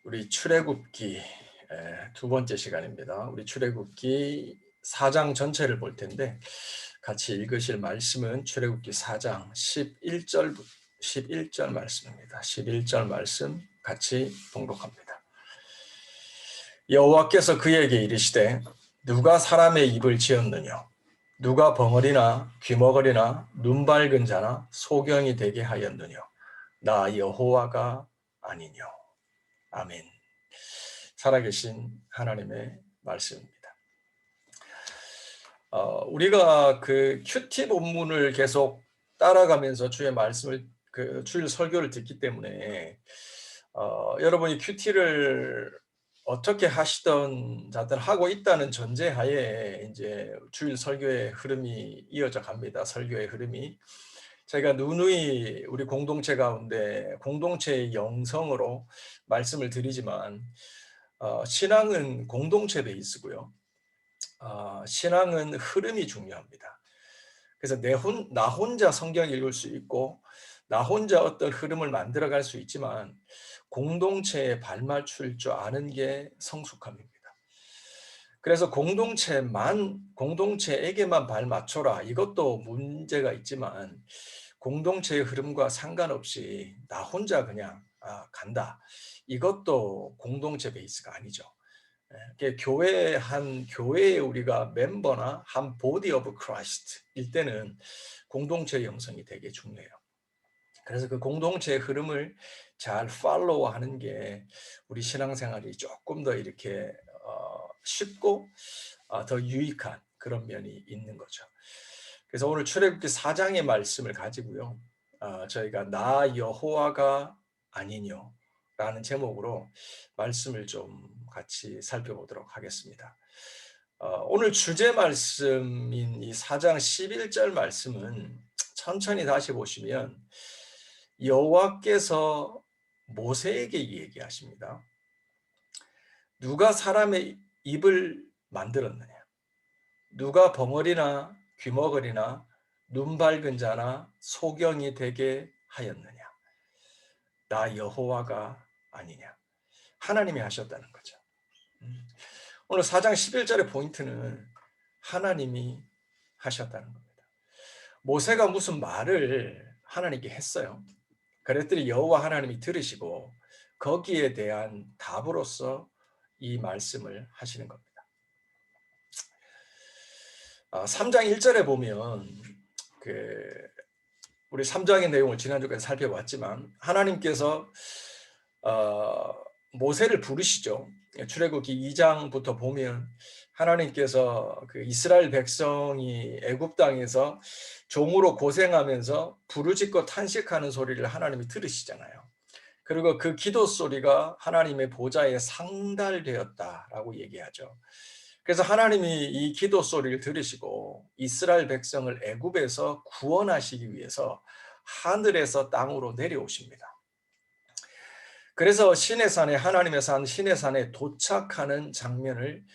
우리 출애굽기 두 번째 시간입니다. 우리 출애굽기 4장 전체를 볼 텐데 같이 읽으실 말씀은 출애굽기 4장 11절 말씀입니다. 11절 말씀 같이 봉독합니다. 여호와께서 그에게 이르시되 누가 사람의 입을 지었느냐 누가 벙어리나 귀머거리나 눈 밝은 자나 소경이 되게 하였느냐 나 여호와가 아니뇨. 아멘. 살아계신 하나님의 말씀입니다. 우리가 그 큐티 본문을 계속 따라가면서 주의 말씀을 주일 설교를 듣기 때문에 여러분이 큐티를 어떻게 하시던 자들 하고 있다는 전제하에 이제 주일 설교의 흐름이 이어져 갑니다. 설교의 흐름이. 제가 누누이 우리 공동체 가운데 공동체의 영성으로 말씀을 드리지만 신앙은 공동체 베이스고요. 신앙은 흐름이 중요합니다. 그래서 나 혼자 성경 읽을 수 있고 나 혼자 어떤 흐름을 만들어갈 수 있지만 공동체에 발맞출 줄 아는 게 성숙함입니다. 그래서 공동체에게만 발맞춰라. 이것도 문제가 있지만 공동체의 흐름과 상관없이 나 혼자 그냥 간다. 이것도 공동체 베이스가 아니죠. 교회의 우리가 멤버나 한 body of Christ일 때는 공동체 형성이 되게 중요해요. 그래서 그 공동체의 흐름을 잘 팔로우하는 게 우리 신앙생활이 조금 더 이렇게 쉽고 더 유익한 그런 면이 있는 거죠. 그래서 오늘 출애굽기 4장의 말씀을 가지고요. 저희가 나 여호와가 아니뇨 라는 제목으로 말씀을 좀 같이 살펴보도록 하겠습니다. 오늘 주제 말씀인 이 4장 11절 말씀은 천천히 다시 보시면 여호와께서 모세에게 얘기하십니다. 누가 사람의 입을 만들었느냐? 누가 벙어리나 귀머거리나 눈 밝은 자나 소경이 되게 하였느냐? 나 여호와가 아니냐? 하나님이 하셨다는 거죠. 오늘 4장 11절의 포인트는 하나님이 하셨다는 겁니다. 모세가 무슨 말을 하나님께 했어요. 그랬더니 여호와 하나님이 들으시고 거기에 대한 답으로서 이 말씀을 하시는 겁니다. 3장 1절에 보면 우리 3장의 내용을 지난주까지 살펴봤지만 하나님께서 모세를 부르시죠. 출애굽기 2장부터 보면 하나님께서 그 이스라엘 백성이 애굽 땅에서 종으로 고생하면서 부르짖고 탄식하는 소리를 하나님이 들으시잖아요. 그리고 그 기도 소리가 하나님의 보좌에 상달되었다라고 얘기하죠. 그래서 하나님이 이 기도 소리를 들으시고 이스라엘 백성을 애굽에서 구원하시기 위해서 하늘에서 땅으로 내려오십니다. 그래서 시내산에 하나님의 산 시내산에 도착하는 장면을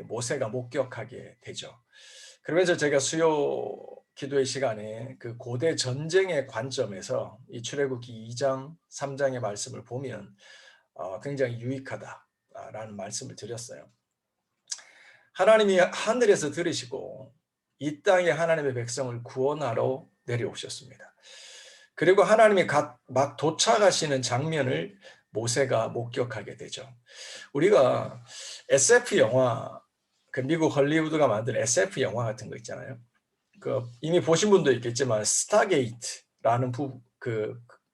모세가 목격하게 되죠. 그러면서 제가 수요 기도의 시간에 그 고대 전쟁의 관점에서 이 출애굽기 2장, 3장의 말씀을 보면 굉장히 유익하다라는 말씀을 드렸어요. 하나님이 하늘에서 들으시고 이 땅에 하나님의 백성을 구원하러 내려오셨습니다. 그리고 하나님이 막 도착하시는 장면을 모세가 목격하게 되죠. 우리가 SF 영화, 미국 헐리우드가 만든 SF 영화 같은 거 있잖아요. 이미 보신 분도 있겠지만 스타게이트라는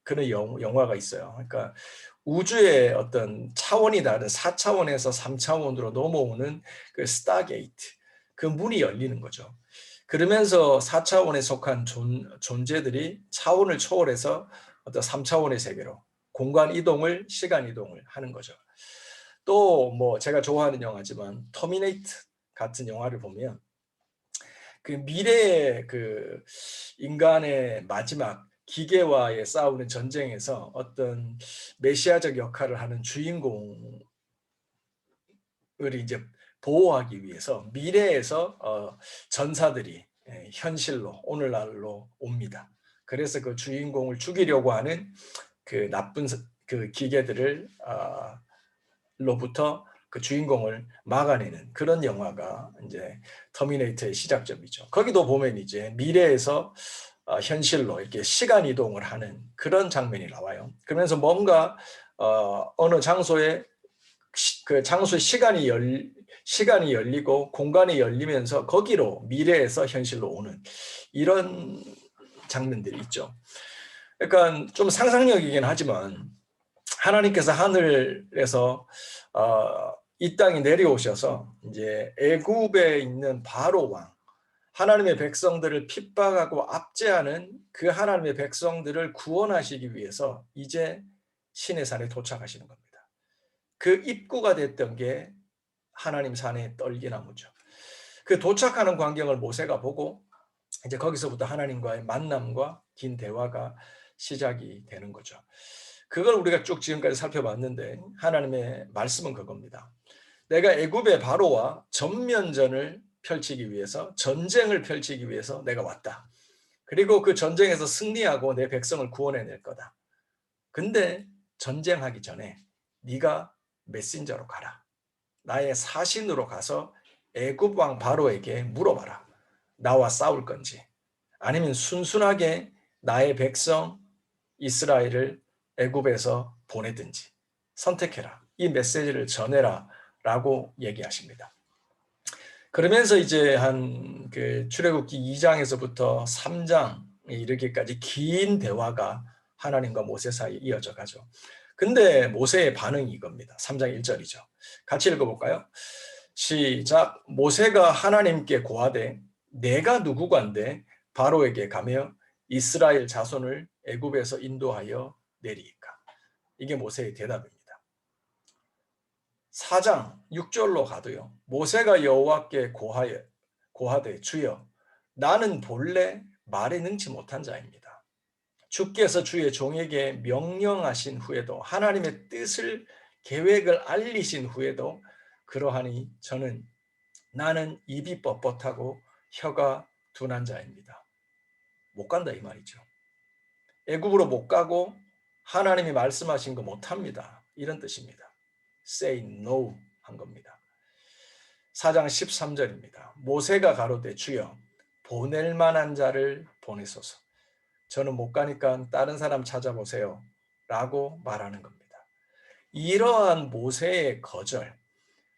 그런 영화가 있어요. 그러니까 우주의 어떤 차원이 다른 4차원에서 3차원으로 넘어오는 그 스타게이트, 그 문이 열리는 거죠. 그러면서 4차원에 속한 존재들이 차원을 초월해서 어떤 3차원의 세계로 공간 이동을, 시간 이동을 하는 거죠. 또 제가 좋아하는 영화지만 터미네이터 같은 영화를 보면 그 미래의 인간의 마지막 기계와의 싸우는 전쟁에서 어떤 메시아적 역할을 하는 주인공을 이제 보호하기 위해서 미래에서 전사들이 현실로 오늘날로 옵니다. 그래서 그 주인공을 죽이려고 하는 그 나쁜 그 기계들을 로부터 그 주인공을 막아내는 그런 영화가 이제 터미네이터의 시작점이죠. 거기도 보면 이제 미래에서 현실로 이렇게 시간 이동을 하는 그런 장면이 나와요. 그러면서 뭔가 어느 장소에 그 장소의 시간이 열리고 공간이 열리면서 거기로 미래에서 현실로 오는 이런 장면들이 있죠. 그러니까 좀 상상력이긴 하지만 하나님께서 하늘에서 이 땅에 내려오셔서 이제 애굽에 있는 바로 왕, 하나님의 백성들을 핍박하고 압제하는 그 하나님의 백성들을 구원하시기 위해서 이제 시내 산에 도착하시는 겁니다. 그 입구가 됐던 게 하나님 산의 떨기나무죠. 그 도착하는 광경을 모세가 보고 이제 거기서부터 하나님과의 만남과 긴 대화가 시작이 되는 거죠. 그걸 우리가 쭉 지금까지 살펴봤는데 하나님의 말씀은 그겁니다. 내가 애굽의 바로와 전면전을 펼치기 위해서, 전쟁을 펼치기 위해서 내가 왔다. 그리고 그 전쟁에서 승리하고 내 백성을 구원해낼 거다. 근데 전쟁하기 전에 네가 메신저로 가라. 나의 사신으로 가서 애굽 왕 바로에게 물어봐라. 나와 싸울 건지 아니면 순순하게 나의 백성 이스라엘을 애굽에서 보내든지 선택해라. 이 메시지를 전해라 라고 얘기하십니다. 그러면서 이제 한 그 출애굽기 2장에서부터 3장에 이르기까지 긴 대화가 하나님과 모세 사이에 이어져 가죠. 근데 모세의 반응이 이겁니다. 3장 1절이죠. 같이 읽어볼까요? 시작. 모세가 하나님께 고하되 내가 누구간데 바로에게 가며 이스라엘 자손을 애굽에서 인도하여 내리이까. 이게 모세의 대답입니다. 4장 6절로 가도요. 모세가 여호와께 고하되 주여 나는 본래 말에 능치 못한 자입니다. 주께서 주의 종에게 명령하신 후에도 하나님의 뜻을 계획을 알리신 후에도 그러하니 나는 입이 뻣뻣하고 혀가 둔한 자입니다. 못 간다 이 말이죠. 애굽으로 못 가고 하나님이 말씀하신 거 못 합니다. 이런 뜻입니다. Say no 한 겁니다. 4장 13절입니다. 모세가 가로되 주여 보낼 만한 자를 보내소서. 저는 못 가니까 다른 사람 찾아보세요. 라고 말하는 겁니다. 이러한 모세의 거절,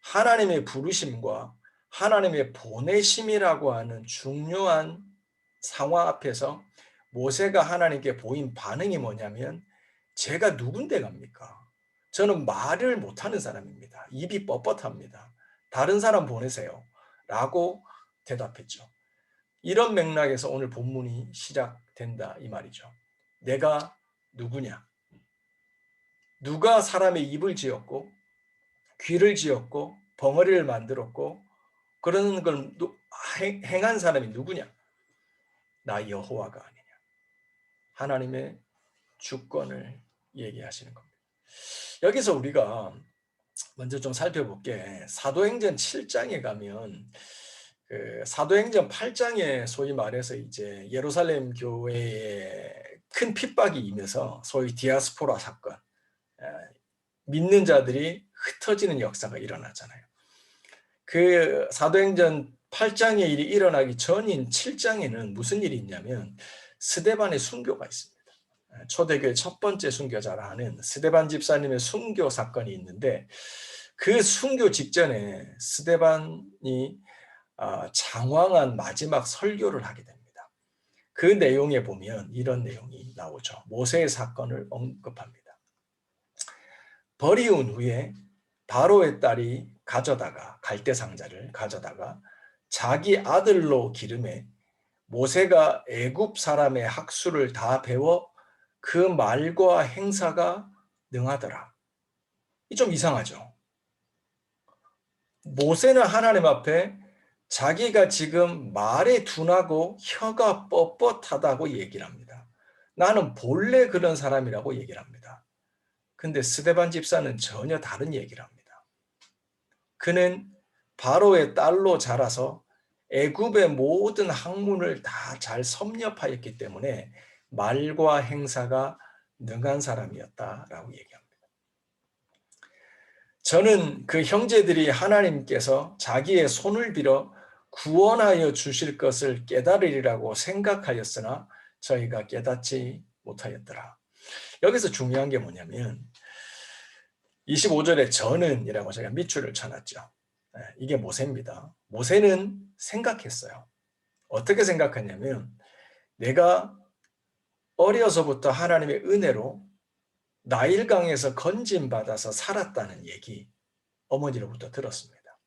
하나님의 부르심과 하나님의 보내심이라고 하는 중요한 상황 앞에서 모세가 하나님께 보인 반응이 뭐냐면 제가 누군데 갑니까? 저는 말을 못하는 사람입니다. 입이 뻣뻣합니다. 다른 사람 보내세요. 라고 대답했죠. 이런 맥락에서 오늘 본문이 시작된다 이 말이죠. 내가 누구냐? 누가 사람의 입을 지었고 귀를 지었고 벙어리를 만들었고 그런 걸 행한 사람이 누구냐? 나 여호와가 아니냐. 하나님의 주권을 얘기하시는 겁니다. 여기서 우리가 먼저 좀 살펴볼 게 사도행전 7장에 가면 그 사도행전 8장에 소위 말해서 이제 예루살렘 교회에 큰 핍박이 임해서 소위 디아스포라 사건, 믿는 자들이 흩어지는 역사가 일어나잖아요. 그 사도행전 8장의 일이 일어나기 전인 7장에는 무슨 일이 있냐면 스데반의 순교가 있습니다. 초대교회 첫 번째 순교자라 하는 스데반 집사님의 순교 사건이 있는데 그 순교 직전에 스데반이 장황한 마지막 설교를 하게 됩니다. 그 내용에 보면 이런 내용이 나오죠. 모세의 사건을 언급합니다. 버리운 후에 바로의 딸이 갈대 상자를 가져다가 자기 아들로 기름에 모세가 애굽 사람의 학수를 다 배워 그 말과 행사가 능하더라. 이 좀 이상하죠. 모세는 하나님 앞에 자기가 지금 말에 둔하고 혀가 뻣뻣하다고 얘기를 합니다. 나는 본래 그런 사람이라고 얘기를 합니다. 근데 스데반 집사는 전혀 다른 얘기를 합니다. 그는 바로의 딸로 자라서 애굽의 모든 학문을 다 잘 섭렵하였기 때문에 말과 행사가 능한 사람이었다라고 얘기합니다. 저는 그 형제들이 하나님께서 자기의 손을 빌어 구원하여 주실 것을 깨달으리라고 생각하였으나 저희가 깨닫지 못하였더라. 여기서 중요한 게 뭐냐면 25절에 저는이라고 제가 밑줄을 쳐놨죠. 이게 모세입니다. 모세는 생각했어요. 어떻게 생각했냐면 내가 어려서부터 하나님의 은혜로 나일강에서 건짐받아서 살았다는 얘기 어머니로부터 들었습니다.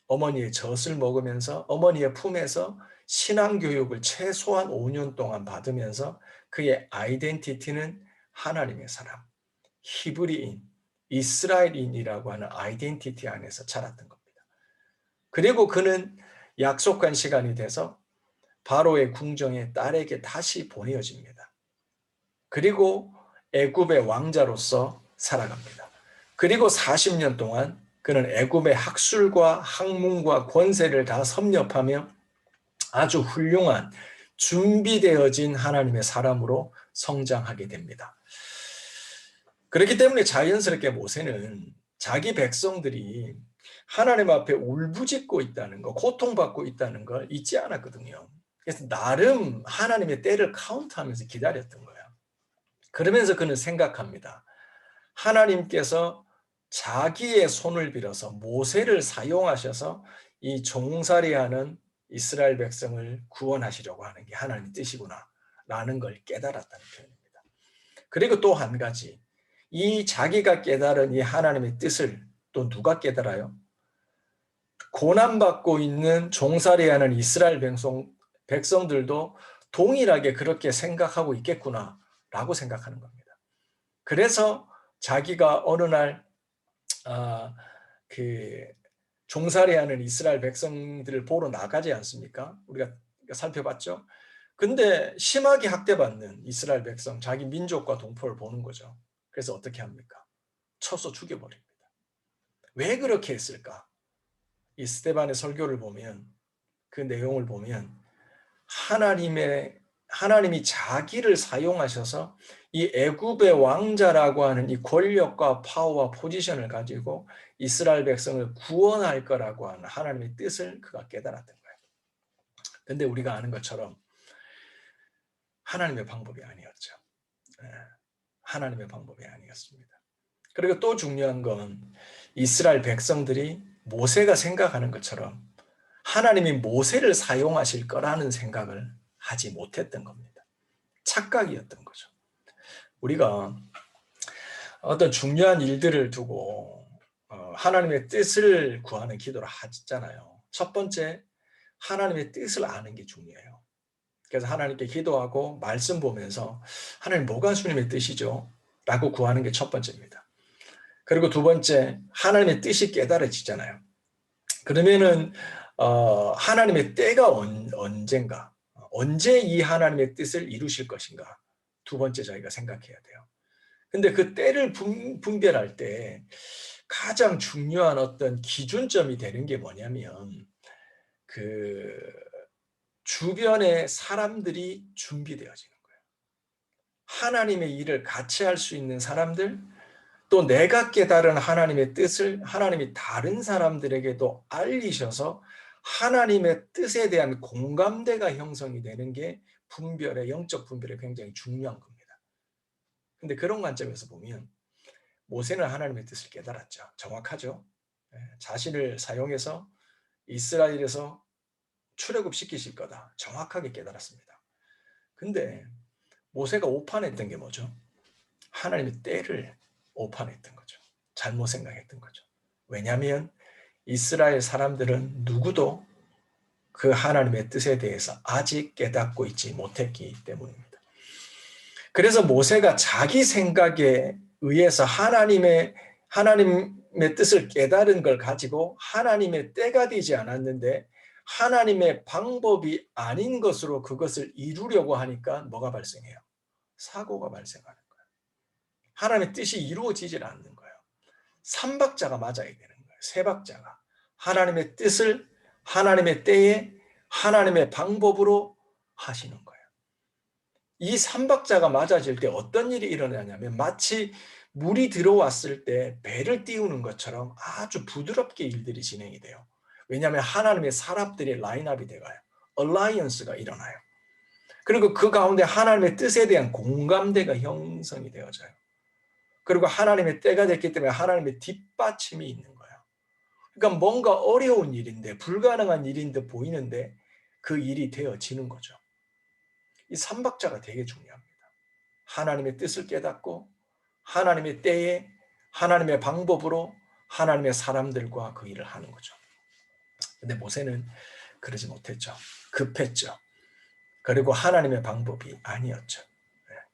어머니의 젖을 먹으면서 어머니의 품에서 신앙교육을 최소한 5년 동안 받으면서 그의 아이덴티티는 하나님의 사람, 히브리인, 이스라엘인이라고 하는 아이덴티티 안에서 자랐던 겁니다. 그리고 그는 약속한 시간이 돼서 바로의 궁정에 딸에게 다시 보내어집니다. 그리고 애굽의 왕자로서 살아갑니다. 그리고 40년 동안 그는 애굽의 학술과 학문과 권세를 다 섭렵하며 아주 훌륭한 준비되어진 하나님의 사람으로 성장하게 됩니다. 그렇기 때문에 자연스럽게 모세는 자기 백성들이 하나님 앞에 울부짖고 있다는 거, 고통받고 있다는 걸 잊지 않았거든요. 그래서 나름 하나님의 때를 카운트하면서 기다렸던 거예요. 그러면서 그는 생각합니다. 하나님께서 자기의 손을 빌어서 모세를 사용하셔서 이 종살이하는 이스라엘 백성을 구원하시려고 하는 게 하나님의 뜻이구나 라는 걸 깨달았다는 표현입니다. 그리고 또 한 가지, 이 자기가 깨달은 이 하나님의 뜻을 또 누가 깨달아요? 고난받고 있는 종살이하는 이스라엘 백성들도 동일하게 그렇게 생각하고 있겠구나 라고 생각하는 겁니다. 그래서 자기가 어느 날 종살이하는 이스라엘 백성들을 보러 나가지 않습니까? 우리가 살펴봤죠. 근데 심하게 학대받는 이스라엘 백성, 자기 민족과 동포를 보는 거죠. 그래서 어떻게 합니까? 쳐서 죽여버립니다. 왜 그렇게 했을까? 이 스데반의 설교를 보면, 그 내용을 보면 하나님이 자기를 사용하셔서 이 애굽의 왕자라고 하는 이 권력과 파워와 포지션을 가지고 이스라엘 백성을 구원할 거라고 하는 하나님의 뜻을 그가 깨달았던 거예요. 근데 우리가 아는 것처럼 하나님의 방법이 아니었죠. 하나님의 방법이 아니었습니다. 그리고 또 중요한 건 이스라엘 백성들이 모세가 생각하는 것처럼 하나님이 모세를 사용하실 거라는 생각을 하지 못했던 겁니다. 착각이었던 거죠. 우리가 어떤 중요한 일들을 두고 하나님의 뜻을 구하는 기도를 하잖아요. 첫 번째, 하나님의 뜻을 아는 게 중요해요. 그래서 하나님께 기도하고 말씀 보면서 하나님 뭐가 주님의 뜻이죠? 라고 구하는 게 첫 번째입니다. 그리고 두 번째, 하나님의 뜻이 깨달아지잖아요. 그러면은 하나님의 때가 언젠가, 언제 이 하나님의 뜻을 이루실 것인가, 두 번째 저희가 생각해야 돼요. 근데 그 때를 분별할 때 가장 중요한 어떤 기준점이 되는 게 뭐냐면 그 주변의 사람들이 준비되어지는 거예요. 하나님의 일을 같이 할 수 있는 사람들, 또 내가 깨달은 하나님의 뜻을 하나님이 다른 사람들에게도 알리셔서 하나님의 뜻에 대한 공감대가 형성이 되는 게 영적 분별에 굉장히 중요한 겁니다. 근데 그런 관점에서 보면 모세는 하나님의 뜻을 깨달았죠. 정확하죠. 자신을 사용해서 이스라엘에서 출애굽시키실 거다. 정확하게 깨달았습니다. 근데 모세가 오판했던 게 뭐죠? 하나님의 때를 오판했던 거죠. 잘못 생각했던 거죠. 왜냐하면 이스라엘 사람들은 누구도 그 하나님의 뜻에 대해서 아직 깨닫고 있지 못했기 때문입니다. 그래서 모세가 자기 생각에 의해서 하나님의 뜻을 깨달은 걸 가지고 하나님의 때가 되지 않았는데 하나님의 방법이 아닌 것으로 그것을 이루려고 하니까 뭐가 발생해요? 사고가 발생하는 거예요. 하나님의 뜻이 이루어지질 않는 거예요. 3박자가 맞아야 되는 거예요. 3박자가. 하나님의 뜻을 하나님의 때에 하나님의 방법으로 하시는 거예요. 이 3박자가 맞아질 때 어떤 일이 일어나냐면 마치 물이 들어왔을 때 배를 띄우는 것처럼 아주 부드럽게 일들이 진행이 돼요. 왜냐하면 하나님의 사람들이 라인업이 돼가요. 얼라이언스가 일어나요. 그리고 그 가운데 하나님의 뜻에 대한 공감대가 형성이 되어져요. 그리고 하나님의 때가 됐기 때문에 하나님의 뒷받침이 있는 거예요. 그러니까 뭔가 어려운 일인데, 불가능한 일인데 보이는데 그 일이 되어지는 거죠. 이 삼박자가 되게 중요합니다. 하나님의 뜻을 깨닫고 하나님의 때에 하나님의 방법으로 하나님의 사람들과 그 일을 하는 거죠. 근데 모세는 그러지 못했죠. 급했죠. 그리고 하나님의 방법이 아니었죠.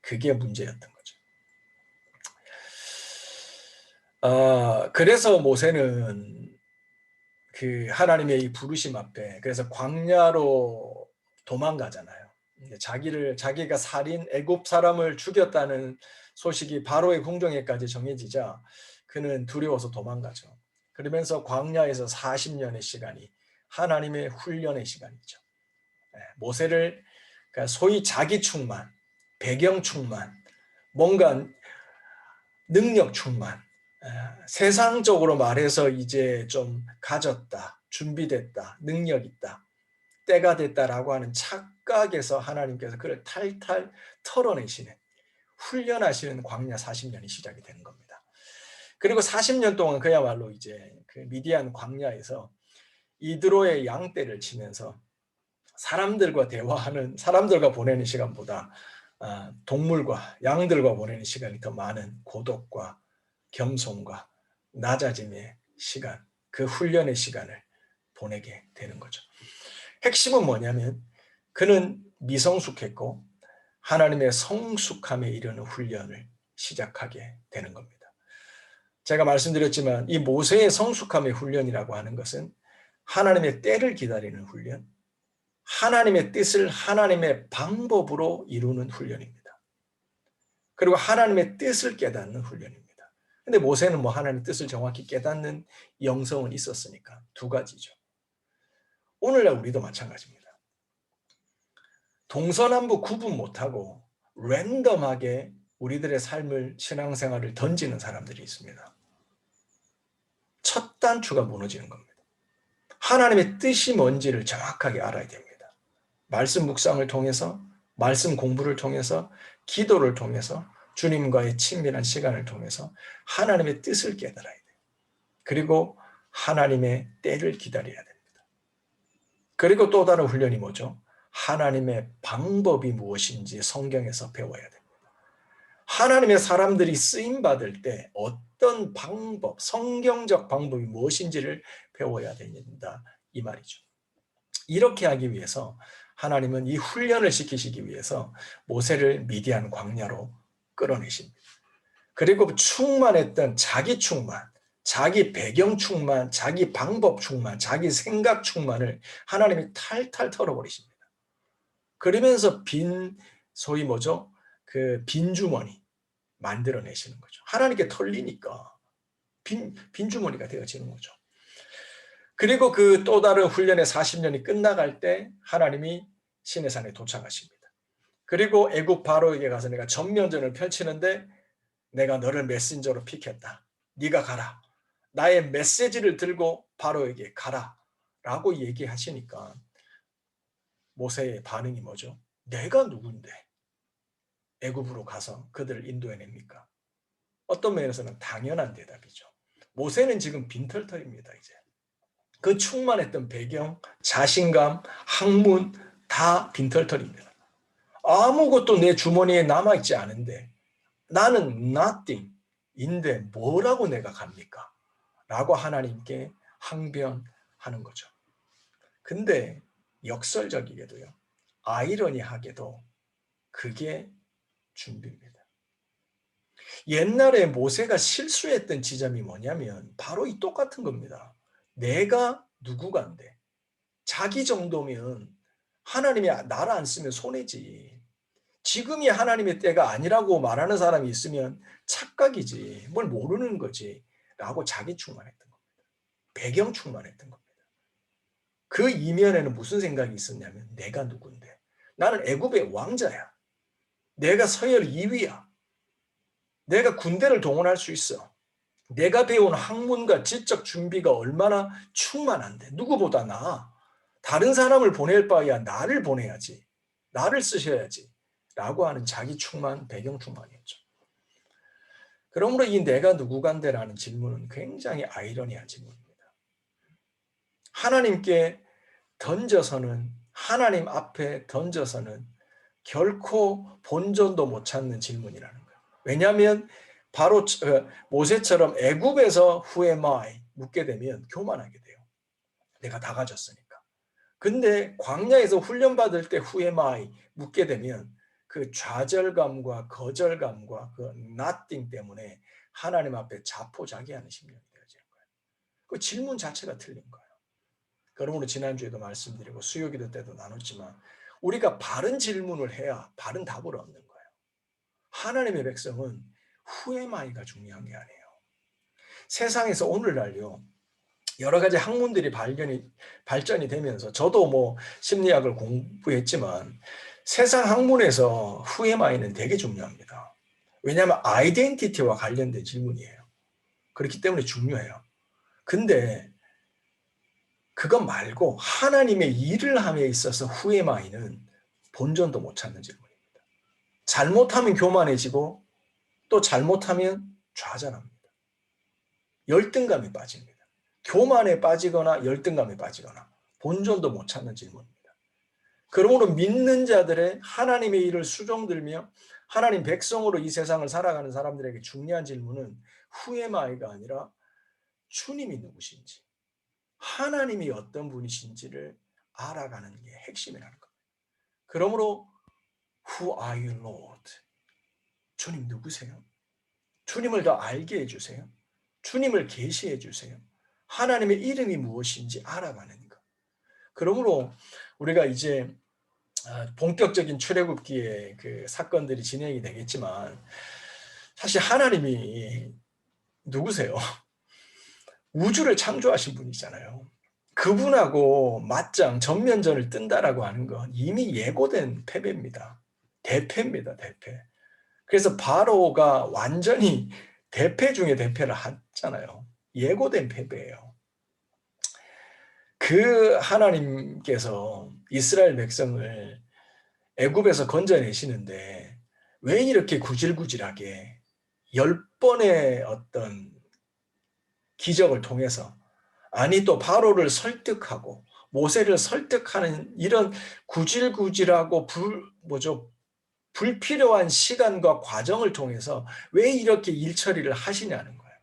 그게 문제였던 거죠. 그래서 모세는 그 하나님의 이 부르심 앞에, 그래서 광야로 도망가잖아요. 자기가 살인 애굽 사람을 죽였다는 소식이 바로의 궁정에까지 정해지자 그는 두려워서 도망가죠. 그러면서 광야에서 40년의 시간이 하나님의 훈련의 시간이죠. 모세를 그러니까 소위 자기 충만, 배경 충만, 뭔가 능력 충만, 세상적으로 말해서 이제 좀 가졌다, 준비됐다, 능력 있다, 때가 됐다라고 하는 착각에서 하나님께서 그를 탈탈 털어내시는, 훈련하시는 광야 40년이 시작이 되는 겁니다. 그리고 40년 동안 그야말로 이제 그 미디안 광야에서 이드로의 양떼를 치면서 사람들과 대화하는, 사람들과 보내는 시간보다 동물과 양들과 보내는 시간이 더 많은 고독과 겸손과 낮아짐의 시간, 그 훈련의 시간을 보내게 되는 거죠. 핵심은 뭐냐면 그는 미성숙했고 하나님의 성숙함에 이르는 훈련을 시작하게 되는 겁니다. 제가 말씀드렸지만 이 모세의 성숙함의 훈련이라고 하는 것은 하나님의 때를 기다리는 훈련, 하나님의 뜻을 하나님의 방법으로 이루는 훈련입니다. 그리고 하나님의 뜻을 깨닫는 훈련입니다. 근데 모세는 뭐 하나님의 뜻을 정확히 깨닫는 영성은 있었으니까 두 가지죠. 오늘날 우리도 마찬가지입니다. 동서남북 구분 못하고 랜덤하게 우리들의 삶을, 신앙생활을 던지는 사람들이 있습니다. 첫 단추가 무너지는 겁니다. 하나님의 뜻이 뭔지를 정확하게 알아야 됩니다. 말씀 묵상을 통해서, 말씀 공부를 통해서, 기도를 통해서, 주님과의 친밀한 시간을 통해서 하나님의 뜻을 깨달아야 돼요. 그리고 하나님의 때를 기다려야 됩니다. 그리고 또 다른 훈련이 뭐죠? 하나님의 방법이 무엇인지 성경에서 배워야 됩니다. 하나님의 사람들이 쓰임받을 때 어떤 방법, 성경적 방법이 무엇인지를 배워야 된다, 이 말이죠. 이렇게 하기 위해서 하나님은 이 훈련을 시키시기 위해서 모세를 미디안 광야로 끌어내십니다. 그리고 충만했던 자기 충만, 자기 배경 충만, 자기 방법 충만, 자기 생각 충만을 하나님이 탈탈 털어버리십니다. 그러면서 소위 뭐죠? 그 빈주머니 만들어내시는 거죠. 하나님께 털리니까 빈주머니가 되어지는 거죠. 그리고 그 또 다른 훈련의 40년이 끝나갈 때 하나님이 시내산에 도착하십니다. 그리고 애굽 바로에게 가서 내가 전면전을 펼치는데 내가 너를 메신저로 픽했다. 네가 가라. 나의 메시지를 들고 바로에게 가라. 라고 얘기하시니까 모세의 반응이 뭐죠? 내가 누군데 애굽으로 가서 그들을 인도해냅니까? 어떤 면에서는 당연한 대답이죠. 모세는 지금 빈털털입니다. 이제 그 충만했던 배경, 자신감, 학문 다 빈털털입니다. 아무것도 내 주머니에 남아있지 않은데 나는 nothing인데 뭐라고 내가 갑니까? 라고 하나님께 항변하는 거죠. 근데 역설적이게도요, 아이러니하게도 그게 준비입니다. 옛날에 모세가 실수했던 지점이 뭐냐면 바로 이 똑같은 겁니다. 내가 누구간데, 자기 정도면 하나님이 나를 안 쓰면 손해지. 지금이 하나님의 때가 아니라고 말하는 사람이 있으면 착각이지. 뭘 모르는 거지. 라고 자기 충만했던 겁니다. 배경 충만했던 겁니다. 그 이면에는 무슨 생각이 있었냐면 내가 누군데. 나는 애굽의 왕자야. 내가 서열 2위야. 내가 군대를 동원할 수 있어. 내가 배운 학문과 지적 준비가 얼마나 충만한데 누구보다 나아. 다른 사람을 보낼 바에야 나를 보내야지. 나를 쓰셔야지. 라고 하는 자기 충만, 배경 충만이었죠. 그러므로 이 내가 누구간데라는 질문은 굉장히 아이러니한 질문입니다. 하나님께 던져서는, 하나님 앞에 던져서는 결코 본전도 못 찾는 질문이라는 거예요. 왜냐하면 바로 모세처럼 애굽에서 Who am I? 묻게 되면 교만하게 돼요. 내가 다 가졌으니까. 근데 광야에서 훈련받을 때 Who am I? 묻게 되면 그 좌절감과 거절감과 그 nothing 때문에 하나님 앞에 자포자기하는 심령이 되어지는 거예요. 그 질문 자체가 틀린 거예요. 그러므로 지난주에도 말씀드리고 수요기도 때도 나눴지만 우리가 바른 질문을 해야 바른 답을 얻는 거예요. 하나님의 백성은 Who am I가 중요한 게 아니에요. 세상에서 오늘날요 여러 가지 학문들이 발전이 되면서 저도 뭐 심리학을 공부했지만 세상 학문에서 Who am I는 되게 중요합니다. 왜냐하면 아이덴티티와 관련된 질문이에요. 그렇기 때문에 중요해요. 근데 그것 말고 하나님의 일을 함에 있어서 Who am I는 본전도 못 찾는 질문입니다. 잘못하면 교만해지고 또 잘못하면 좌절합니다. 열등감에 빠집니다. 교만에 빠지거나 열등감에 빠지거나 본전도 못 찾는 질문입니다. 그러므로 믿는 자들의 하나님의 일을 수종들며 하나님 백성으로 이 세상을 살아가는 사람들에게 중요한 질문은 Who am I가 아니라 주님이 누구신지, 하나님이 어떤 분이신지를 알아가는 게 핵심이라는 겁니다. 그러므로 Who are you, Lord? 주님 누구세요? 주님을 더 알게 해주세요. 주님을 계시해 주세요. 하나님의 이름이 무엇인지 알아가는 것. 그러므로 우리가 이제 본격적인 출애굽기의 그 사건들이 진행이 되겠지만 사실 하나님이 누구세요? 우주를 창조하신 분이잖아요. 그분하고 맞짱 전면전을 뜬다라고 하는 건 이미 예고된 패배입니다. 대패입니다. 대패. 그래서 바로가 완전히 대패 중에 대패를 했잖아요. 예고된 패배예요. 그 하나님께서 이스라엘 백성을 애굽에서 건져내시는데 왜 이렇게 구질구질하게 10번의 어떤 기적을 통해서 아니 또 바로를 설득하고 모세를 설득하는 이런 구질구질하고 불필요한 시간과 과정을 통해서 왜 이렇게 일 처리를 하시냐는 거예요.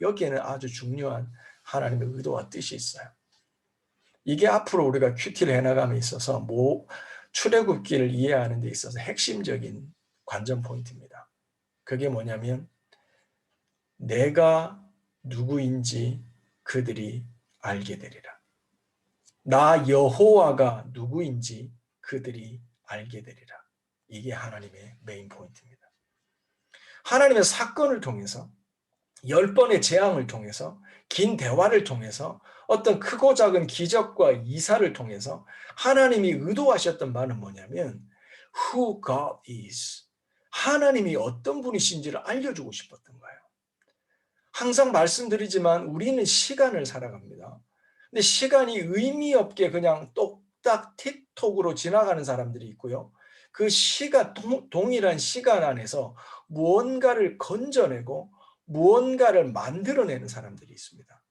여기에는 아주 중요한 하나님의 의도와 뜻이 있어요. 이게 앞으로 우리가 큐티를 해나감에 있어서 출애굽기를 이해하는 데 있어서 핵심적인 관전 포인트입니다. 그게 뭐냐면 내가 누구인지 그들이 알게 되리라. 나 여호와가 누구인지 그들이 알게 되리라. 이게 하나님의 메인 포인트입니다. 하나님의 사건을 통해서 10번의 재앙을 통해서 긴 대화를 통해서 어떤 크고 작은 기적과 이사를 통해서 하나님이 의도하셨던 말은 뭐냐면 Who God is. 하나님이 어떤 분이신지를 알려주고 싶었던 거예요. 항상 말씀드리지만 우리는 시간을 살아갑니다. 근데 시간이 의미 없게 그냥 똑딱 틱톡으로 지나가는 사람들이 있고요. 그 동일한 시간 안에서 무언가를 건져내고 무언가를 만들어내는 사람들이 있습니다.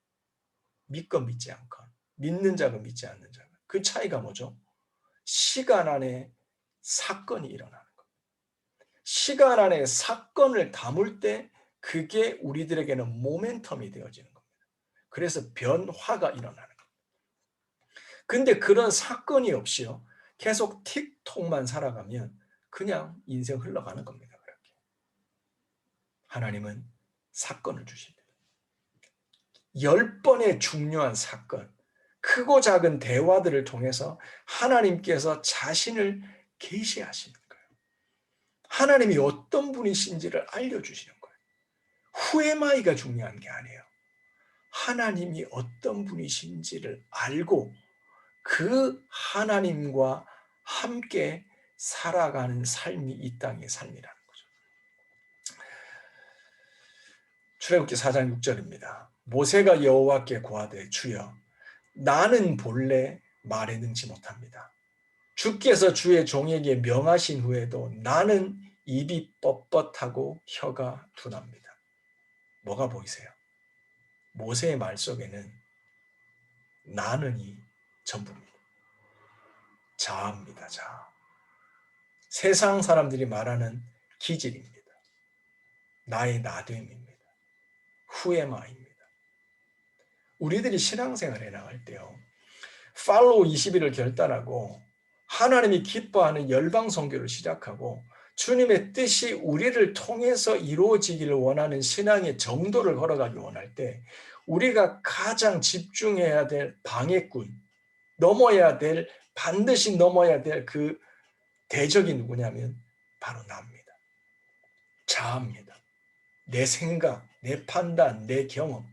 믿건 믿지 않건, 믿는 자건 믿지 않는 자건. 그 차이가 뭐죠? 시간 안에 사건이 일어나는 겁니다. 시간 안에 사건을 담을 때 그게 우리들에게는 모멘텀이 되어지는 겁니다. 그래서 변화가 일어나는 겁니다. 근데 그런 사건이 없이요. 계속 틱톡만 살아가면 그냥 인생 흘러가는 겁니다. 그렇게. 하나님은 사건을 주십니다. 10번의 중요한 사건, 크고 작은 대화들을 통해서 하나님께서 자신을 계시하시는 거예요. 하나님이 어떤 분이신지를 알려주시는 거예요. Who am I가 중요한 게 아니에요. 하나님이 어떤 분이신지를 알고 그 하나님과 함께 살아가는 삶이 이 땅의 삶이라는 거죠. 출애굽기 4장 6절입니다. 모세가 여호와께 고하되 주여 나는 본래 말에 능치 못합니다. 주께서 주의 종에게 명하신 후에도 나는 입이 뻣뻣하고 혀가 둔합니다. 뭐가 보이세요? 모세의 말 속에는 나는이 전부입니다. 자아입니다. 자아. 세상 사람들이 말하는 기질입니다. 나의 나됨입니다. 후에마입니다. 우리들이 신앙생활에 나갈 때요. 팔로우 21을 결단하고 하나님이 기뻐하는 열방 선교를 시작하고 주님의 뜻이 우리를 통해서 이루어지기를 원하는 신앙의 정도를 걸어가기 원할 때 우리가 가장 집중해야 될 방해꾼, 반드시 넘어야 될 그 대적이 누구냐면 바로 나입니다. 자아입니다. 내 생각, 내 판단, 내 경험.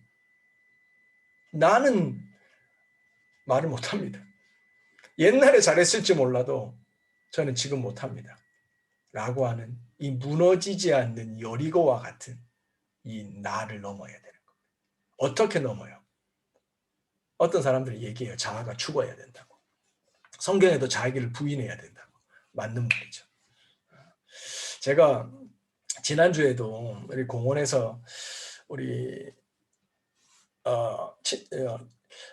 나는 말을 못합니다. 옛날에 잘했을지 몰라도 저는 지금 못합니다. 라고 하는 이 무너지지 않는 여리고와 같은 이 나를 넘어야 되는 겁니다. 어떻게 넘어요? 어떤 사람들이 얘기해요. 자아가 죽어야 된다고. 성경에도 자기를 부인해야 된다고. 맞는 말이죠. 제가 지난주에도 우리 공원에서 우리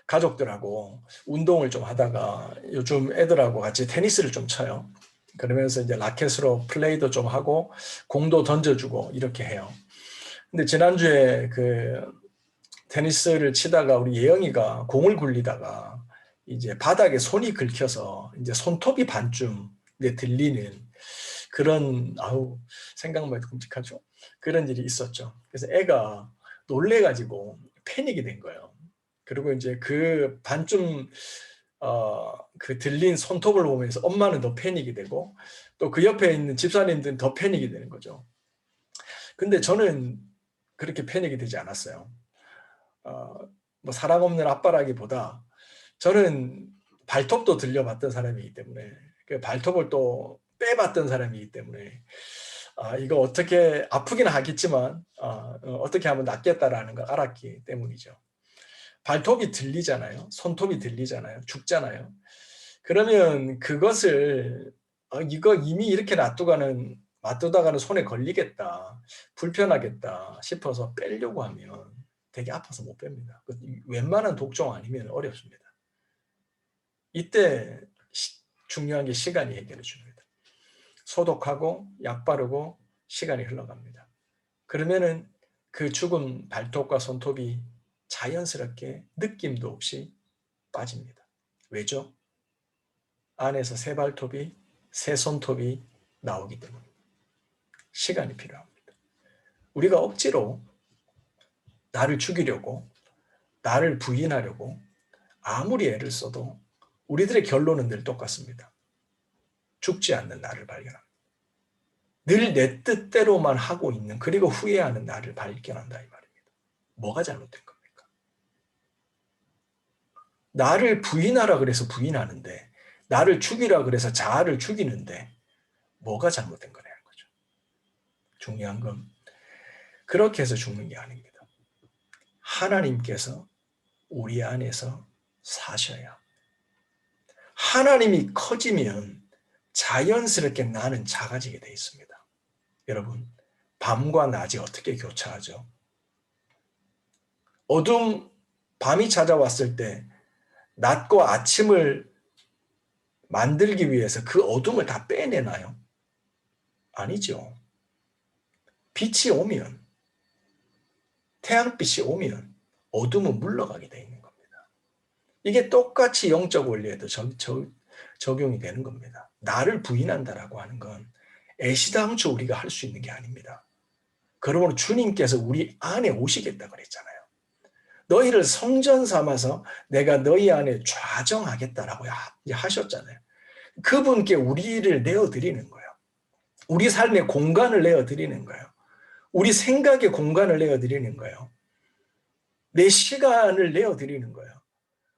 가족들하고 운동을 좀 하다가 요즘 애들하고 같이 테니스를 좀 쳐요. 그러면서 이제 라켓으로 플레이도 좀 하고 공도 던져주고 이렇게 해요. 근데 지난주에 그 테니스를 치다가 우리 예영이가 공을 굴리다가 이제 바닥에 손이 긁혀서 이제 손톱이 반쯤 들리는 그런 생각만 해도 끔찍하죠. 그런 일이 있었죠. 그래서 애가 놀래가지고 패닉이 된 거예요. 그리고 이제 그 반쯤 그 들린 손톱을 보면서 엄마는 더 패닉이 되고 또 그 옆에 있는 집사님들은 더 패닉이 되는 거죠. 근데 저는 그렇게 패닉이 되지 않았어요. 뭐 사랑 없는 아빠라기보다 저는 발톱도 들려봤던 사람이기 때문에 그 발톱을 또 빼봤던 사람이기 때문에 이거 어떻게 아프긴 하겠지만 어떻게 하면 낫겠다라는 걸 알았기 때문이죠. 발톱이 들리잖아요. 손톱이 들리잖아요. 죽잖아요. 그러면 그것을 이거 이미 이렇게 놔두다가는 손에 걸리겠다, 불편하겠다 싶어서 빼려고 하면 되게 아파서 못 뺍니다. 웬만한 독종 아니면 어렵습니다. 이때 중요한 게 시간이 해결해 줍니다. 소독하고 약 바르고 시간이 흘러갑니다. 그러면은 그 죽은 발톱과 손톱이 자연스럽게 느낌도 없이 빠집니다. 왜죠? 안에서 새 발톱이, 새 손톱이 나오기 때문입니다. 시간이 필요합니다. 우리가 억지로 나를 죽이려고, 나를 부인하려고 아무리 애를 써도 우리들의 결론은 늘 똑같습니다. 죽지 않는 나를 발견합니다. 늘 내 뜻대로만 하고 있는, 그리고 후회하는 나를 발견한다 이 말입니다. 뭐가 잘못된 겁니까? 나를 부인하라 그래서 부인하는데, 나를 죽이라 그래서 자아를 죽이는데 뭐가 잘못된 거냐는 거죠. 중요한 건 그렇게 해서 죽는 게 아닙니다. 하나님께서 우리 안에서 사셔야. 하나님이 커지면 자연스럽게 나는 작아지게 돼 있습니다. 여러분, 밤과 낮이 어떻게 교차하죠? 밤이 찾아왔을 때 낮과 아침을 만들기 위해서 그 어둠을 다 빼내나요? 아니죠. 빛이 오면, 태양빛이 오면 어둠은 물러가게 돼 있는 겁니다. 이게 똑같이 영적 원리에도 적용이 되는 겁니다. 나를 부인한다라고 하는 건 애시당초 우리가 할 수 있는 게 아닙니다. 그러므로 주님께서 우리 안에 오시겠다 그랬잖아요. 너희를 성전 삼아서 내가 너희 안에 좌정하겠다라고 하셨잖아요. 그분께 우리를 내어드리는 거예요. 우리 삶의 공간을 내어드리는 거예요. 우리 생각의 공간을 내어드리는 거예요. 내 시간을 내어드리는 거예요.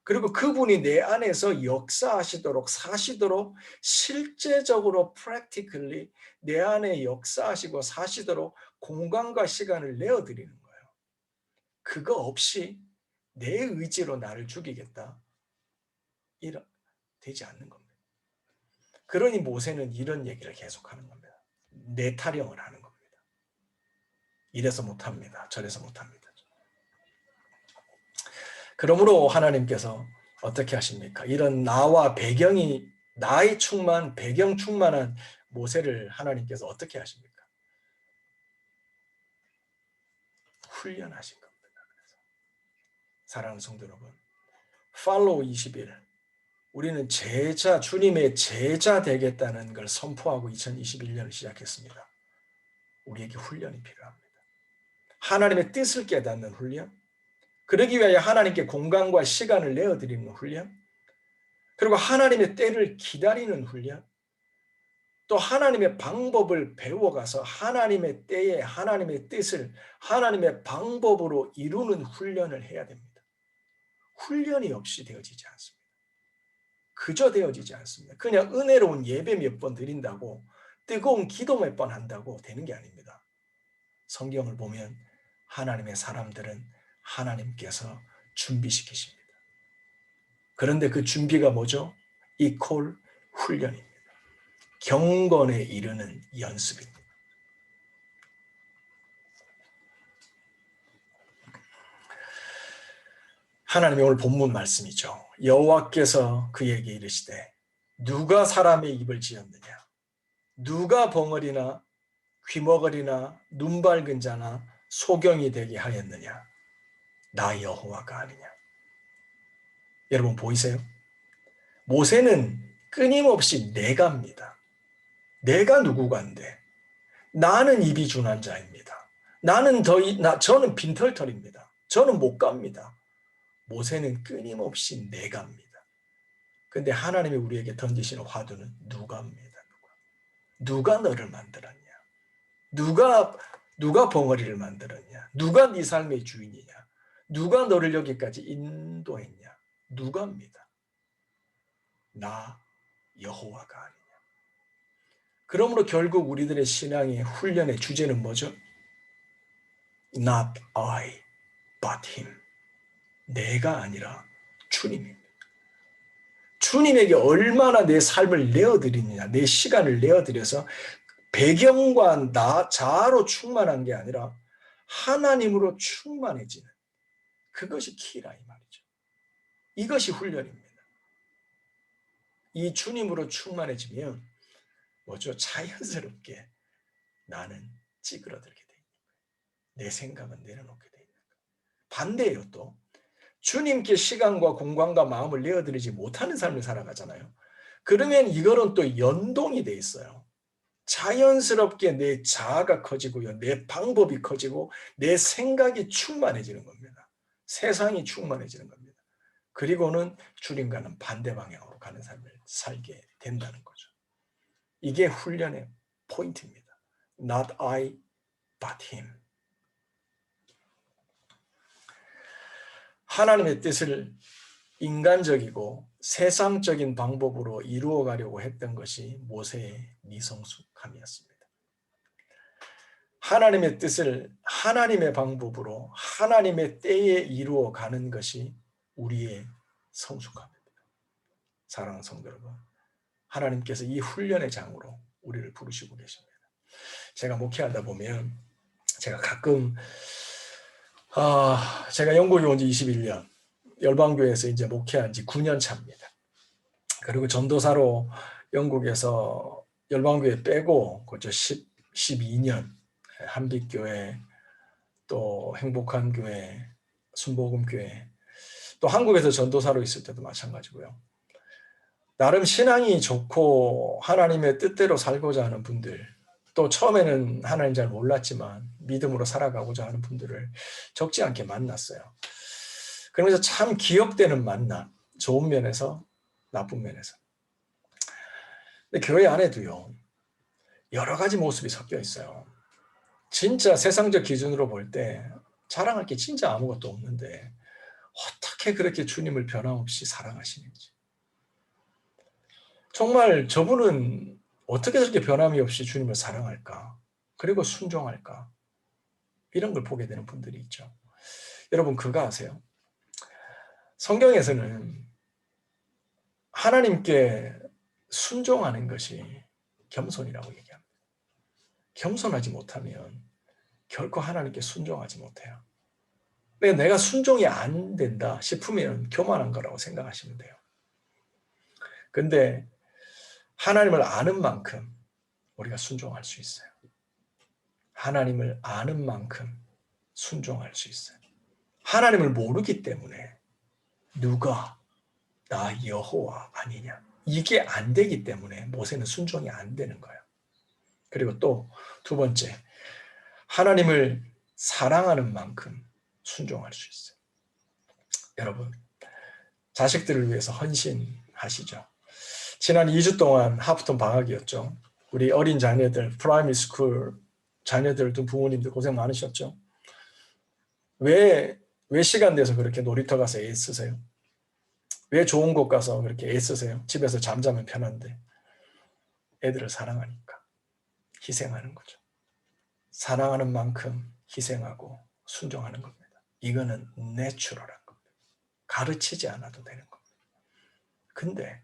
그리고 그분이 내 안에서 역사하시도록 사시도록 실제적으로 practically 내 안에 역사하시고 사시도록 공간과 시간을 내어드리는 거예요. 그거 없이 내 의지로 나를 죽이겠다. 되지 않는 겁니다. 그러니 모세는 이런 얘기를 계속하는 겁니다. 내 타령을 하는 겁니다. 이래서 못합니다. 저래서 못합니다. 그러므로 하나님께서 어떻게 하십니까? 이런 나와 나의 배경 충만한 모세를 하나님께서 어떻게 하십니까? 훈련하신 겁니다. 그래서 사랑하는 성도 여러분, 팔로우 21, 우리는 주님의 제자 되겠다는 걸 선포하고 2021년을 시작했습니다. 우리에게 훈련이 필요합니다. 하나님의 뜻을 깨닫는 훈련, 그러기 위하여 하나님께 공간과 시간을 내어드리는 훈련, 그리고 하나님의 때를 기다리는 훈련, 또 하나님의 방법을 배워가서 하나님의 때에 하나님의 뜻을 하나님의 방법으로 이루는 훈련을 해야 됩니다. 훈련이 없이 되어지지 않습니다. 그저 되어지지 않습니다. 그냥 은혜로운 예배 몇 번 드린다고, 뜨거운 기도 몇 번 한다고 되는 게 아닙니다. 성경을 보면 하나님의 사람들은 하나님께서 준비시키십니다. 그런데 그 준비가 뭐죠? 이퀄 훈련입니다. 경건에 이르는 연습입니다. 하나님의 오늘 본문 말씀이죠. 여호와께서 그에게 이르시되 누가 사람의 입을 지었느냐? 누가 벙어리나 귀머거리나 눈 밝은 자나 소경이 되게 하였느냐? 나 여호와가 아니냐? 여러분 보이세요? 모세는 끊임없이 내가입니다. 내가 누구간데? 나는 입이 준한 자입니다. 저는 빈털털입니다. 저는 못 갑니다. 모세는 끊임없이 내가입니다. 근데 하나님이 우리에게 던지시는 화두는 누가입니다. 누가 너를 만들었냐? 누가 벙어리를 만들었냐? 누가 네 삶의 주인이냐? 누가 너를 여기까지 인도했냐? 누가입니다. 나 여호와가 아니냐? 그러므로 결국 우리들의 신앙의 훈련의 주제는 뭐죠? Not I, but him. 내가 아니라 주님입니다. 주님에게 얼마나 내 삶을 내어드리느냐, 내 시간을 내어드려서 배경과 나 자아로 충만한 게 아니라 하나님으로 충만해지는, 그것이 키라 이 말이죠. 이것이 훈련입니다. 이 주님으로 충만해지면 뭐죠? 자연스럽게 나는 찌그러들게 돼 있는 거예요. 내 생각은 내려놓게 돼 있는 거예요. 반대예요. 또 주님께 시간과 공간과 마음을 내어드리지 못하는 삶을 살아가잖아요. 그러면 이거는 또 연동이 돼 있어요. 자연스럽게 내 자아가 커지고요. 내 방법이 커지고 내 생각이 충만해지는 겁니다. 세상이 충만해지는 겁니다. 그리고는 주님과는 반대 방향으로 가는 삶을 살게 된다는 거죠. 이게 훈련의 포인트입니다. Not I, but him. 하나님의 뜻을 인간적이고 세상적인 방법으로 이루어가려고 했던 것이 모세의 미성숙함이었습니다. 하나님의 뜻을 하나님의 방법으로 하나님의 때에 이루어가는 것이 우리의 성숙함입니다. 사랑하는 성도 여러분, 하나님께서 이 훈련의 장으로 우리를 부르시고 계십니다. 제가 목회하다 보면 제가 가끔 제가 영국에 온 지 21년, 열방교회에서 이제 목회한 지 9년 차입니다. 그리고 전도사로 영국에서 열방교회 빼고 그저 12년 한빛교회, 또 행복한 교회, 순복음교회, 또 한국에서 전도사로 있을 때도 마찬가지고요. 나름 신앙이 좋고 하나님의 뜻대로 살고자 하는 분들, 또 처음에는 하나님 잘 몰랐지만 믿음으로 살아가고자 하는 분들을 적지 않게 만났어요. 그러면서 참 기억되는 만남, 좋은 면에서 나쁜 면에서. 근데 교회 안에도요, 여러 가지 모습이 섞여 있어요. 진짜 세상적 기준으로 볼 때 자랑할 게 진짜 아무것도 없는데 어떻게 그렇게 주님을 변함없이 사랑하시는지. 정말 저분은 어떻게 저렇게 변함이 없이 주님을 사랑할까? 그리고 순종할까? 이런 걸 보게 되는 분들이 있죠. 여러분 그거 아세요? 성경에서는 하나님께 순종하는 것이 겸손이라고 얘기합니다. 겸손하지 못하면 결코 하나님께 순종하지 못해요. 내가 순종이 안 된다 싶으면 교만한 거라고 생각하시면 돼요. 근데 하나님을 아는 만큼 우리가 순종할 수 있어요. 하나님을 아는 만큼 순종할 수 있어요. 하나님을 모르기 때문에 누가 나 여호와 아니냐, 이게 안 되기 때문에 모세는 순종이 안 되는 거예요. 그리고 또 두 번째, 하나님을 사랑하는 만큼 순종할 수 있어요. 여러분, 자식들을 위해서 헌신하시죠. 지난 2주 동안 하프톤 방학이었죠. 우리 어린 자녀들, 프라이머리 스쿨 자녀들도 부모님들 고생 많으셨죠. 왜 시간 내서 그렇게 놀이터 가서 애쓰세요? 왜 좋은 곳 가서 그렇게 애쓰세요? 집에서 잠자면 편한데. 애들을 사랑하니까 희생하는 거죠. 사랑하는 만큼 희생하고 순종하는 겁니다. 이거는 내추럴한 겁니다. 가르치지 않아도 되는 겁니다. 근데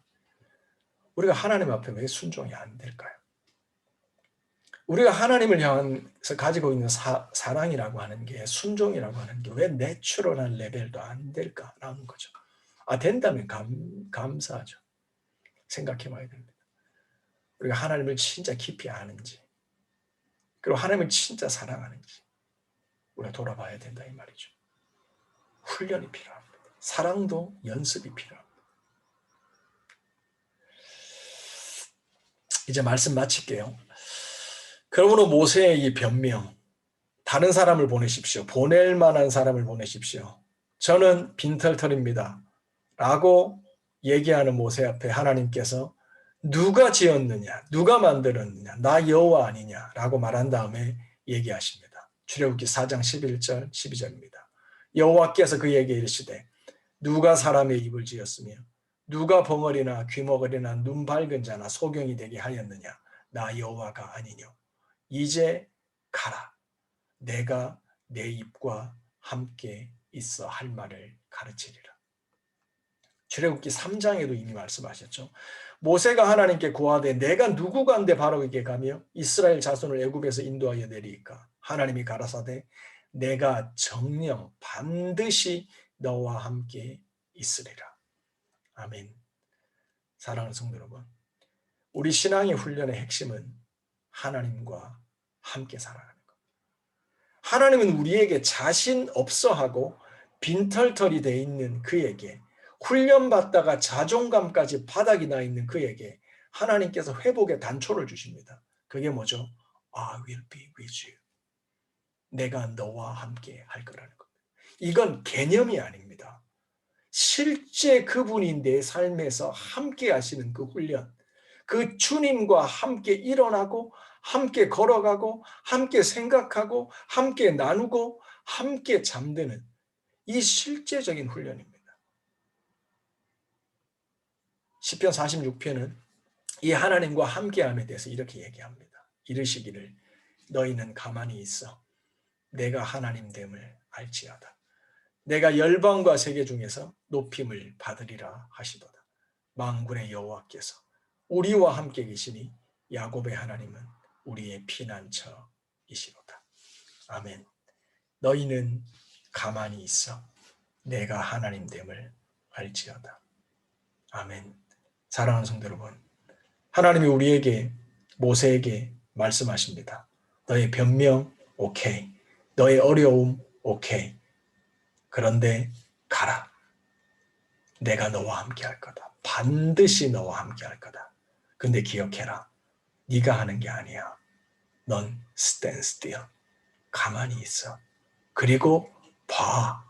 우리가 하나님 앞에 왜 순종이 안 될까요? 우리가 하나님을 향해서 가지고 있는 사랑이라고 하는 게, 순종이라고 하는 게 왜 내추럴한 레벨도 안 될까라는 거죠. 된다면 감사하죠. 생각해 봐야 됩니다. 우리가 하나님을 진짜 깊이 아는지, 그리고 하나님을 진짜 사랑하는지 우리가 돌아봐야 된다 이 말이죠. 훈련이 필요합니다. 사랑도 연습이 필요합니다. 이제 말씀 마칠게요. 그러므로 모세의 이 변명, 다른 사람을 보내십시오. 보낼 만한 사람을 보내십시오. 저는 빈털털입니다. 라고 얘기하는 모세 앞에 하나님께서 누가 지었느냐, 누가 만들었느냐, 나 여호와 아니냐 라고 말한 다음에 얘기하십니다. 출애굽기 4장 11절 12절입니다. 여호와께서 그에게 이르시되 누가 사람의 입을 지었으며 누가 벙어리나 귀머거리나 눈 밝은 자나 소경이 되게 하였느냐, 나 여호와가 아니뇨. 이제 가라. 내가 내 입과 함께 있어 할 말을 가르치리라. 출애굽기 3장에도 이미 말씀하셨죠. 모세가 하나님께 구하되 내가 누구 간데 바로에게 가며 이스라엘 자손을 애굽에서 인도하여 내리이까. 하나님이 가라사대 내가 정녕 반드시 너와 함께 있으리라. 아멘. 사랑하는 성도 여러분, 우리 신앙의 훈련의 핵심은 하나님과 함께 살아가는 것. 하나님은 우리에게 자신 없어 하고 빈털털이 돼 있는 그에게, 훈련받다가 자존감까지 바닥이 나 있는 그에게 하나님께서 회복의 단초를 주십니다. 그게 뭐죠? I will be with you. 내가 너와 함께 할 거라는 겁니다. 이건 개념이 아닙니다. 실제 그분이 내 삶에서 함께 하시는 그 훈련, 그 주님과 함께 일어나고 함께 걸어가고 함께 생각하고 함께 나누고 함께 잠드는 이 실제적인 훈련입니다. 시편 46편은 이 하나님과 함께함에 대해서 이렇게 얘기합니다. 이르시기를 너희는 가만히 있어 내가 하나님됨을 알지어다. 내가 열방과 세계 중에서 높임을 받으리라 하시도다. 만군의 여호와께서 우리와 함께 계시니 야곱의 하나님은 우리의 피난처이시로다. 아멘. 너희는 가만히 있어 내가 하나님됨을 알지어다. 아멘. 사랑하는 성도 여러분, 하나님이 우리에게, 모세에게 말씀하십니다. 너의 변명 오케이, 너의 어려움 오케이, 그런데 가라. 내가 너와 함께 할 거다. 반드시 너와 함께 할 거다. 근데 기억해라. 네가 하는 게 아니야. 넌 stand still. 가만히 있어. 그리고 봐.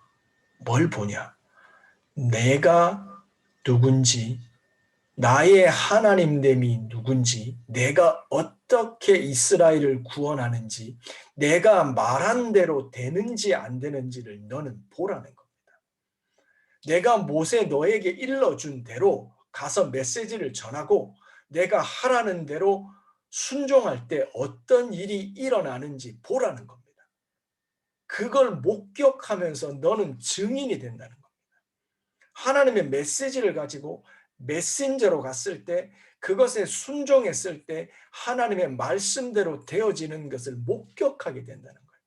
뭘 보냐? 내가 누군지, 나의 하나님됨이 누군지, 내가 어떻게 이스라엘을 구원하는지, 내가 말한 대로 되는지 안 되는지를 너는 보라는 겁니다. 내가 모세 너에게 일러준 대로 가서 메시지를 전하고 내가 하라는 대로 순종할 때 어떤 일이 일어나는지 보라는 겁니다. 그걸 목격하면서 너는 증인이 된다는 겁니다. 하나님의 메시지를 가지고 메신저로 갔을 때 그것에 순종했을 때 하나님의 말씀대로 되어지는 것을 목격하게 된다는 거예요.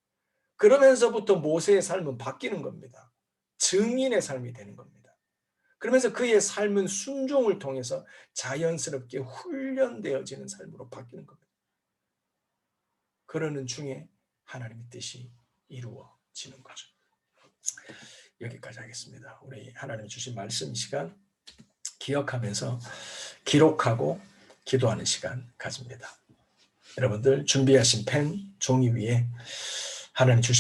그러면서부터 모세의 삶은 바뀌는 겁니다. 증인의 삶이 되는 겁니다. 그러면서 그의 삶은 순종을 통해서 자연스럽게 훈련되어지는 삶으로 바뀌는 겁니다. 그러는 중에 하나님의 뜻이 이루어지는 거죠. 여기까지 하겠습니다. 우리 하나님 주신 말씀 시간 기억하면서 기록하고 기도하는 시간 가집니다. 여러분들 준비하신 펜, 종이 위에 하나님 주셨